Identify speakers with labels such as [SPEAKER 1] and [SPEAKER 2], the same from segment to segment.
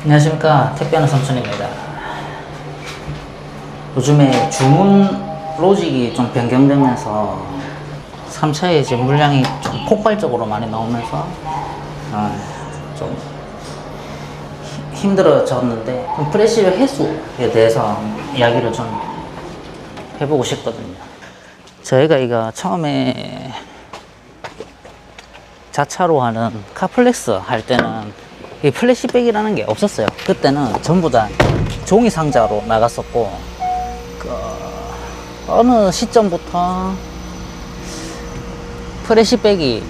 [SPEAKER 1] 안녕하십니까, 택배하는 삼촌입니다. 요즘에 주문 로직이 좀 변경되면서 3차에 이제 물량이 좀 폭발적으로 많이 나오면서 좀 힘들어졌는데, 프레시백 해수에 대해서 이야기를 좀 해보고 싶거든요. 저희가 이거 처음에 자차로 하는 카플렉스 할 때는 이 플래시백이라는 게 없었어요. 그때는 전부 다 종이 상자로 나갔었고, 어느 시점부터 플래시백이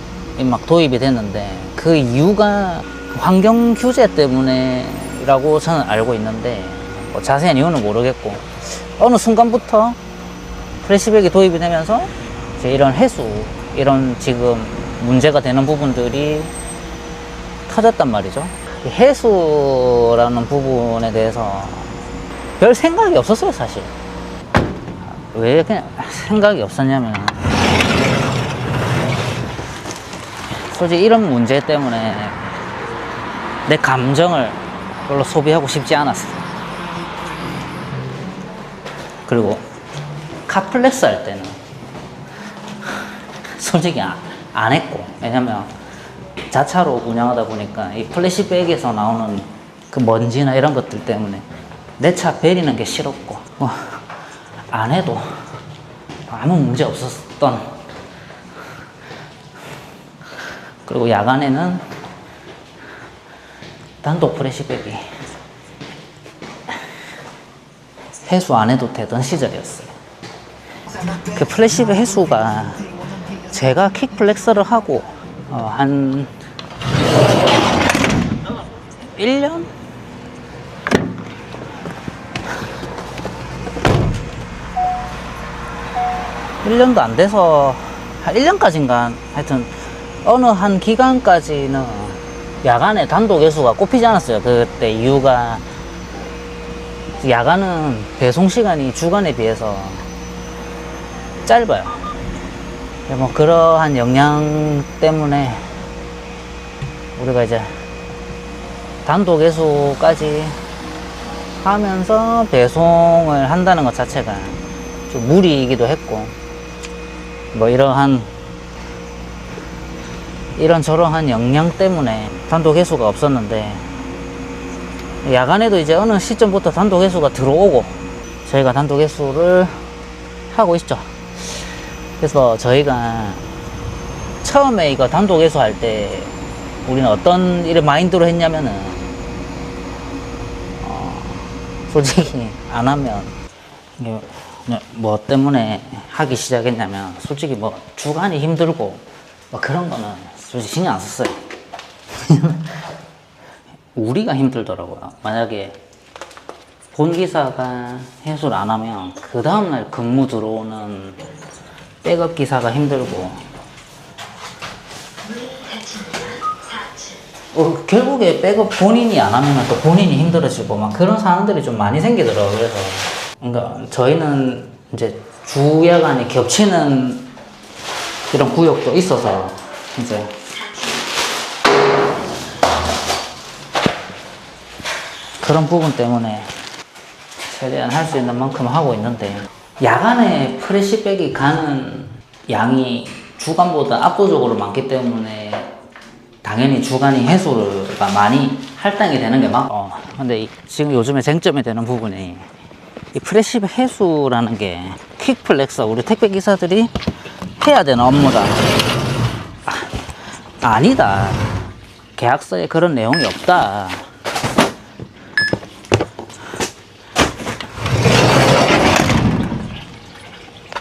[SPEAKER 1] 막 도입이 됐는데, 그 이유가 환경 규제 때문에라고 저는 알고 있는데, 뭐 자세한 이유는 모르겠고, 어느 순간부터 플래시백이 도입이 되면서 이제 이런 해수, 이런 지금 문제가 되는 부분들이 터졌단 말이죠. 해수라는 부분에 대해서 별 생각이 없었어요, 사실. 왜 그냥 생각이 없었냐면, 솔직히 이런 문제 때문에 내 감정을 별로 소비하고 싶지 않았어. 그리고 카플렉스 할 때는 솔직히 안 했고, 왜냐면 자차로 운영하다 보니까 이 플래시백에서 나오는 그 먼지나 이런 것들 때문에 내 차 베리는 게 싫었고, 안 해도 아무 문제 없었던. 그리고 야간에는 단독 플래시백이 해수 안 해도 되던 시절이었어요. 그 플래시백 해수가 제가 킥플렉스를 하고 한 1년? 1년도 안 돼서 한 1년까지인가, 하여튼 어느 한 기간까지는 야간에 단독 해수가 꼽히지 않았어요. 그때 이유가, 야간은 배송 시간이 주간에 비해서 짧아요. 뭐 그러한 영향 때문에 우리가 이제 단독 해수까지 하면서 배송을 한다는 것 자체가 좀 무리이기도 했고, 뭐 이런저런한 영향 때문에 단독 해수가 없었는데, 야간에도 이제 어느 시점부터 단독 해수가 들어오고 저희가 단독 해수를 하고 있죠. 그래서 저희가 처음에 이거 단독 해수 할 때 우리는 어떤 이런 마인드로 했냐면은, 솔직히 안 하면 뭐 때문에 하기 시작했냐면, 솔직히 뭐 주간이 힘들고 뭐 그런 거는 솔직히 신경 안 썼어요. 우리가 힘들더라고요. 만약에 본기사가 해수를 안 하면 그 다음날 근무 들어오는 백업 기사가 힘들고, 결국에 백업 본인이 안 하면 또 본인이 힘들어지고 막 그런 상황들이 좀 많이 생기더라고요. 그래서 그러니까 저희는 이제 주야간이 겹치는 이런 구역도 있어서 이제 그런 부분 때문에 최대한 할 수 있는 만큼 하고 있는데, 야간에 프레시백이 가는 양이 주간보다 압도적으로 많기 때문에 당연히 주간이 해수가 많이 할당이 되는 게 맞고, 근데 지금 요즘에 쟁점이 되는 부분이 이 프레시백 해수라는 게 퀵플렉스, 우리 택배 기사들이 해야 되는 업무다. 아니다. 계약서에 그런 내용이 없다.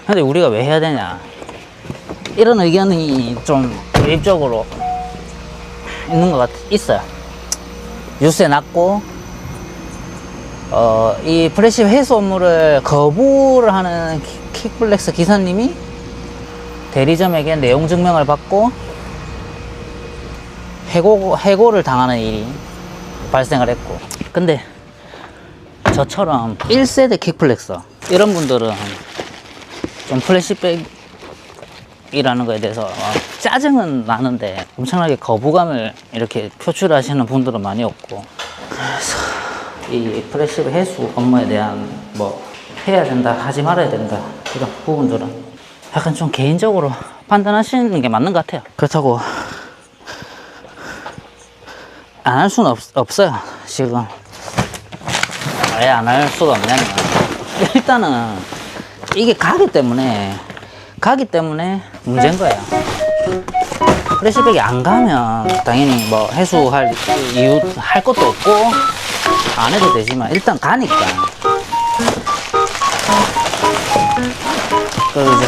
[SPEAKER 1] 근데 우리가 왜 해야 되냐, 이런 의견이 좀 대립적으로 있는 것 있어요. 뉴스에 났고, 이 프레시백 해수 업무를 거부를 하는 킥플렉스 기사님이 대리점에게 내용 증명을 받고 해고를 당하는 일이 발생을 했고, 근데 저처럼 1세대 킥플렉서 이런 분들은 좀 플래시백이라는 거에 대해서 짜증은 나는데 엄청나게 거부감을 이렇게 표출하시는 분들은 많이 없고, 이 프레시브 해수 업무에 대한 뭐 해야 된다 하지 말아야 된다 이런 부분들은 약간 좀 개인적으로 판단하시는 게 맞는 것 같아요. 그렇다고 안 할 수는 없어요. 지금 왜 안 할 수가 없냐면 일단은 이게 가기 때문에 문제인 거예요. 프레시백이 안 가면 당연히 뭐 해수할 이유 할 것도 없고 안 해도 되지만 일단 가니까 그리고 이제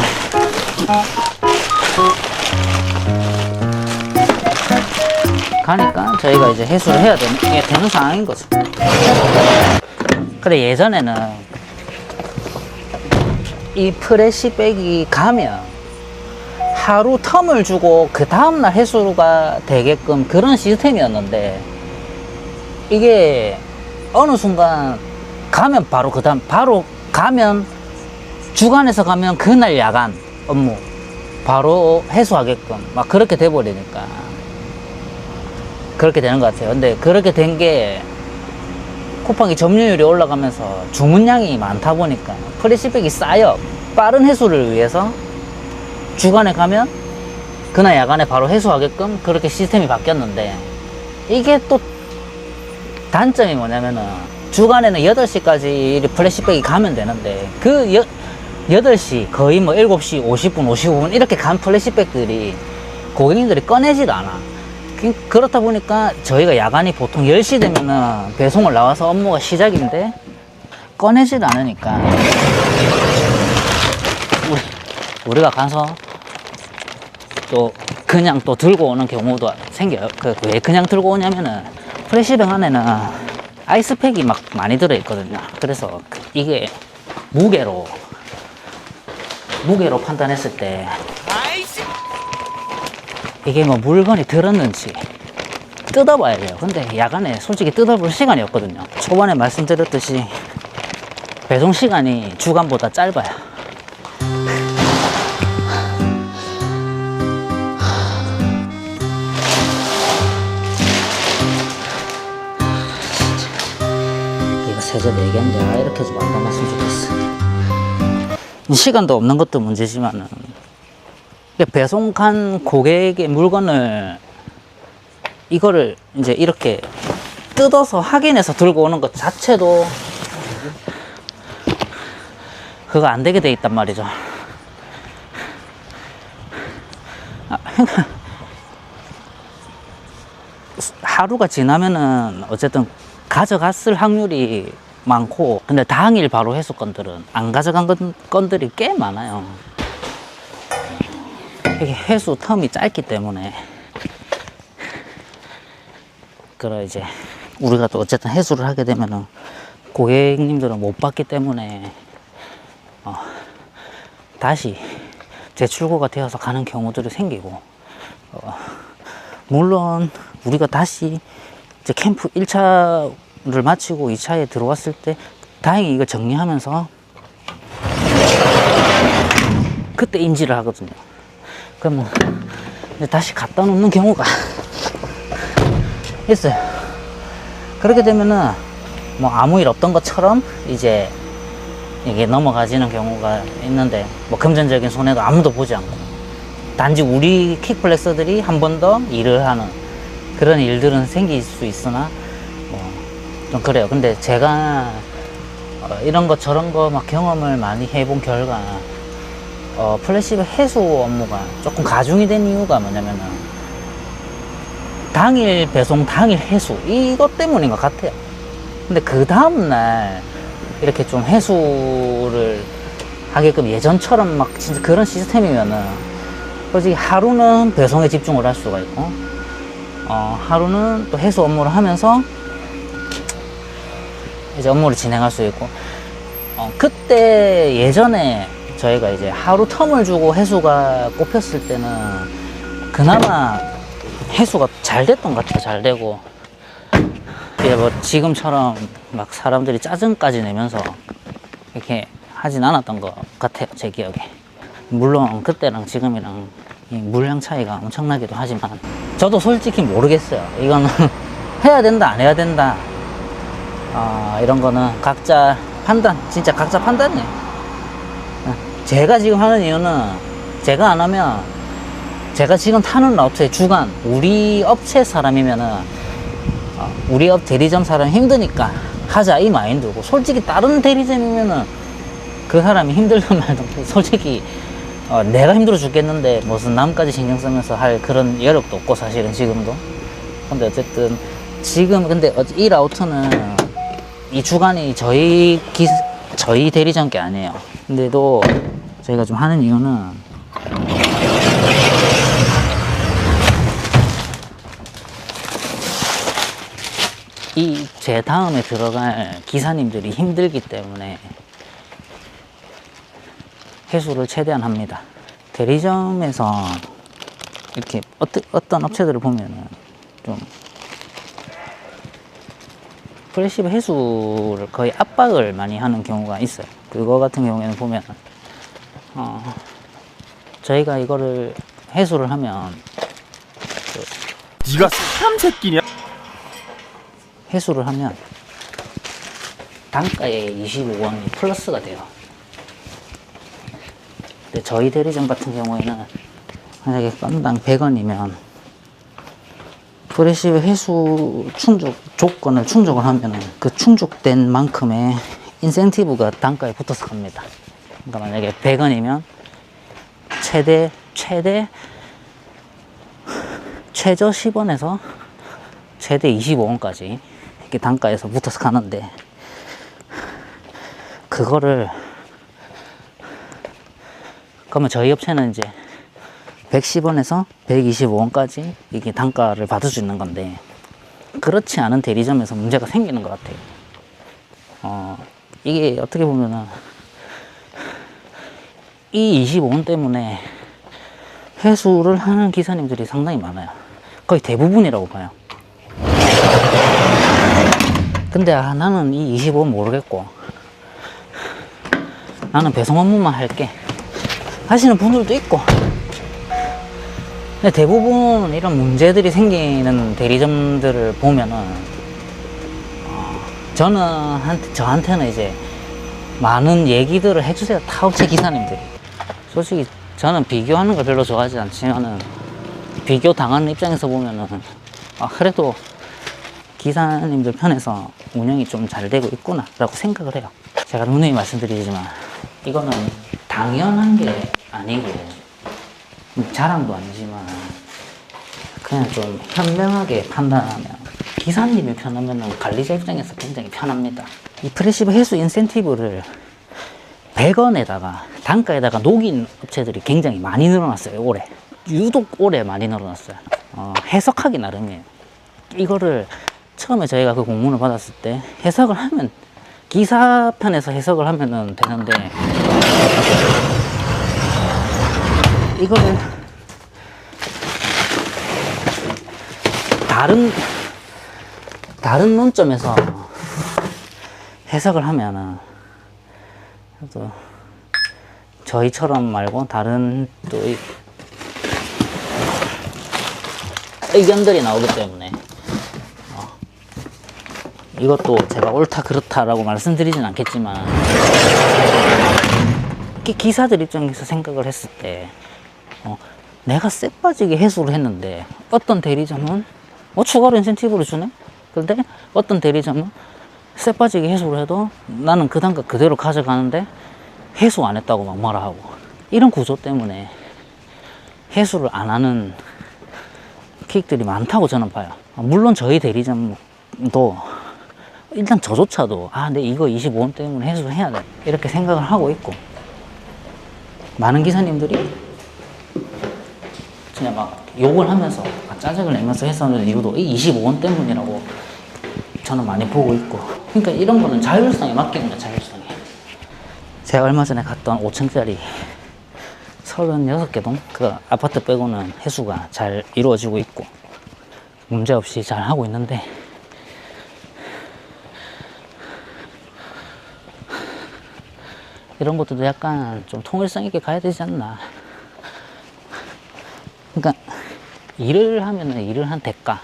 [SPEAKER 1] 가니까 저희가 이제 해수를 해야 되는 상황인 거죠. 그래 예전에는 이 프레시백이 가면 하루 텀을 주고 그 다음날 해수가 되게끔 그런 시스템이었는데 이게 어느 순간 가면 바로 그 다음 바로 가면 주간에서 가면 그날 야간 업무 바로 해수하게끔 막 그렇게 돼버리니까 그렇게 되는 것 같아요. 근데 그렇게 된 게 쿠팡이 점유율이 올라가면서 주문량이 많다 보니까 프레시백이 쌓여 빠른 해수를 위해서 주간에 가면 그날 야간에 바로 해수하게끔 그렇게 시스템이 바뀌었는데 이게 또 단점이 뭐냐면은 주간에는 8시까지 플래시백이 가면 되는데 그 8시 거의 뭐 7시 50분 55분 이렇게 간 플래시백들이 고객님들이 꺼내질 않아. 그렇다 보니까 저희가 야간이 보통 10시 되면은 배송을 나와서 업무가 시작인데 꺼내질 않으니까 우리가 가서 또 그냥 또 들고 오는 경우도 생겨요. 왜 그냥 들고 오냐면은 프레시백 안에는 아이스팩이 막 많이 들어있거든요. 그래서 이게 무게로 판단했을 때 이게 뭐 물건이 들었는지 뜯어봐야 돼요. 근데 야간에 솔직히 뜯어볼 시간이 없거든요. 초반에 말씀드렸듯이 배송 시간이 주간보다 짧아요. 이거 세제 4개인데 이렇게 좀 안 담았으면 좋겠어. 시간도 없는 것도 문제지만은 배송 간 고객의 물건을 이거를 이제 이렇게 뜯어서 확인해서 들고 오는 것 자체도 그거 안 되게 돼 있단 말이죠. 하루가 지나면은 어쨌든 가져갔을 확률이 많고 근데 당일 바로 해수 건들은 안 가져간 건들이 꽤 많아요. 이게 해수 텀이 짧기 때문에 그래 이제 우리가 또 어쨌든 해수를 하게 되면은 고객님들은 못 받기 때문에 다시 재출고가 되어서 가는 경우들이 생기고 물론 우리가 다시 이제 캠프 1차를 마치고 2차에 들어왔을 때 다행히 이걸 정리하면서 그때 인지를 하거든요. 그러면 다시 갖다 놓는 경우가 있어요. 그렇게 되면은 뭐 아무 일 없던 것처럼 이제 이게 넘어가지는 경우가 있는데 뭐 금전적인 손해도 아무도 보지 않고 단지 우리 킥플렉서들이 한 번 더 일을 하는 그런 일들은 생길 수 있으나 좀 그래요. 근데 제가 이런 거 저런 거 막 경험을 많이 해본 결과 플래시백 해수 업무가 조금 가중이 된 이유가 뭐냐면은 당일 배송 당일 해수 이것 때문인 것 같아요. 근데 그 다음날 이렇게 좀 해수를 하게끔 예전처럼 막 진짜 그런 시스템이면은 솔직히 하루는 배송에 집중을 할 수가 있고 하루는 또 해수 업무를 하면서 이제 업무를 진행할 수 있고 그때 예전에 저희가 이제 하루 텀을 주고 해수가 꼽혔을 때는 그나마 해수가 잘 됐던 것 같아요. 잘 되고 이제 뭐 지금처럼 막 사람들이 짜증까지 내면서 이렇게 하진 않았던 것 같아요. 제 기억에. 물론 그때랑 지금이랑 이 물량 차이가 엄청나기도 하지만 저도 솔직히 모르겠어요. 이거는 해야 된다 안 해야 된다 이런 거는 각자 판단, 진짜 각자 판단이에요. 제가 지금 하는 이유는 제가 안 하면 제가 지금 타는 라우트의 주간, 우리 업체 사람이면은 우리 업 대리점 사람이 힘드니까 하자 이 마인드고, 솔직히 다른 대리점이면은 그 사람이 힘들든 말든 솔직히 내가 힘들어 죽겠는데 무슨 남까지 신경 쓰면서 할 그런 여력도 없고 사실은 지금도. 근데 어쨌든 지금 근데 이 라우터는 이 주간이 저희 대리점 게 아니에요. 근데도 저희가 좀 하는 이유는 이 제 다음에 들어갈 기사님들이 힘들기 때문에 회수를 최대한 합니다. 대리점에서 이렇게 어떤 업체들을 보면은 좀 프레시브 회수를 거의 압박을 많이 하는 경우가 있어요. 그거 같은 경우에는 보면 저희가 이거를 회수를 하면
[SPEAKER 2] 네가 삼새끼냐?
[SPEAKER 1] 회수를 하면 단가에 25원이 플러스가 돼요. 근데 저희 대리점 같은 경우에는 만약에 건당 100원이면 프레시브 회수 조건을 충족을 하면 그 충족된 만큼의 인센티브가 단가에 붙어서 갑니다. 그러니까 만약에 100원이면 최저 10원에서 최대 25원까지 이렇게 단가에서 붙어서 가는데, 그러면 저희 업체는 이제 110원에서 125원까지 이게 단가를 받을 수 있는 건데, 그렇지 않은 대리점에서 문제가 생기는 것 같아요. 이게 어떻게 보면은 이 25원 때문에 회수를 하는 기사님들이 상당히 많아요. 거의 대부분이라고 봐요. 근데 나는 이 25원 모르겠고 나는 배송 업무만 할게 하시는 분들도 있고, 근데 대부분 이런 문제들이 생기는 대리점들을 보면은 저한테는 이제 많은 얘기들을 해주세요. 타업체 기사님들이. 솔직히 저는 비교하는 걸 별로 좋아하지 않지만은 비교 당하는 입장에서 보면은 그래도 기사님들 편에서 운영이 좀 잘 되고 있구나 라고 생각을 해요. 제가 누누이 말씀드리지만 이거는 당연한 게 아니고 자랑도 아니지만 그냥 좀 현명하게 판단하면 기사님이 편하면 관리자 입장에서 굉장히 편합니다. 이 프레시브 회수 인센티브를 100원에다가 단가에다가 녹인 업체들이 굉장히 많이 늘어났어요. 올해 유독 올해 많이 늘어났어요. 해석하기 나름이에요. 이거를 처음에 저희가 그 공문을 받았을 때 해석을 하면 기사 편에서 해석을 하면은 되는데, 이거를 다른 논점에서 해석을 하면은 또 저희처럼 말고 다른 또 의견들이 나오기 때문에 이것도 제가 옳다 그렇다라고 말씀드리진 않겠지만 기사들 입장에서 생각을 했을 때 내가 쎄 빠지게 해수를 했는데 어떤 대리점은 추가로 인센티브를 주네? 근데 어떤 대리점은 쎄 빠지게 해수를 해도 나는 그 단가 그대로 가져가는데 해수 안 했다고 막 뭐라 하고, 이런 구조 때문에 해수를 안 하는 킥들이 많다고 저는 봐요. 물론 저희 대리점도 일단 저조차도 내 이거 25원 때문에 해수를 해야 돼 이렇게 생각을 하고 있고, 많은 기사님들이 그냥 막 욕을 하면서 짜증을 내면서 했었는 이유도 이 25원 때문이라고 저는 많이 보고 있고, 그러니까 이런 거는 자율성에 맡기는 거야. 자율성에. 제가 얼마 전에 갔던 5층짜리 36개 동 그 아파트 빼고는 해수가 잘 이루어지고 있고 문제없이 잘 하고 있는데, 이런 것들도 약간 좀 통일성 있게 가야 되지 않나. 그러니까 일을 하면은 일을 한 대가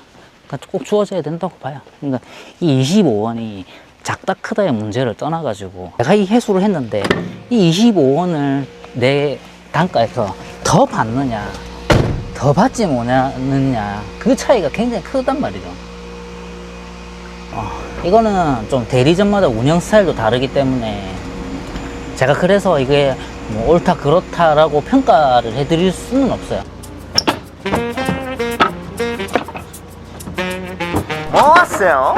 [SPEAKER 1] 꼭 주어져야 된다고 봐요. 그러니까 이 25원이 작다 크다의 문제를 떠나가지고 내가 이 해수를 했는데 이 25원을 내 단가에서 더 받느냐 더 받지 못하느냐 그 차이가 굉장히 크단 말이죠. 이거는 좀 대리점마다 운영 스타일도 다르기 때문에 제가 그래서 이게 뭐 옳다 그렇다라고 평가를 해드릴 수는 없어요.
[SPEAKER 2] 뭐 하세요?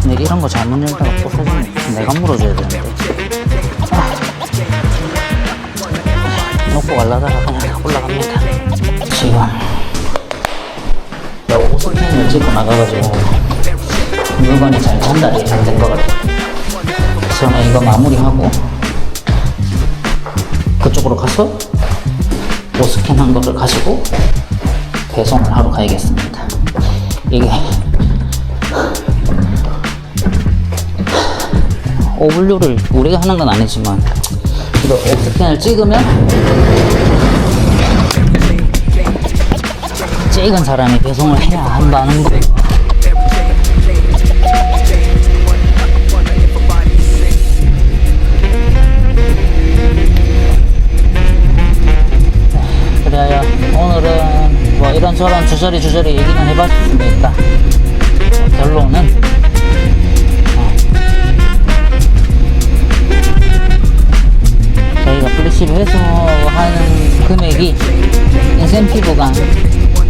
[SPEAKER 1] 근데 이런 거 잘못 열다가 부서지면 내가 물어줘야 되는데 놓고 갈라다가 그냥 올라갑니다. 지금 오스캔을 찍고 나가가지고 물건이 잘 전달이 안 된 것 같아요. 저는 이거 마무리하고 그쪽으로 가서 오스캔 한 거를 가지고 배송을 하러 가야겠습니다. 이게 오블류를 우리가 하는 건 아니지만 이거 오스캔을 찍으면 찍은 사람이 배송을 해야 한다는 거. 그래야 오늘은 뭐 이런저런 주저리 얘기는 해봤습니다. 결론은 저희가 플래시를 회수하는 금액이 인센티브가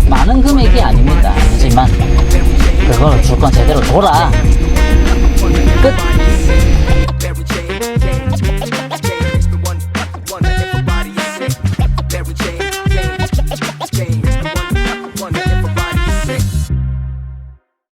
[SPEAKER 1] 많은 금액이 아닙니다. 하지만 그걸 줄 건 제대로 줘라.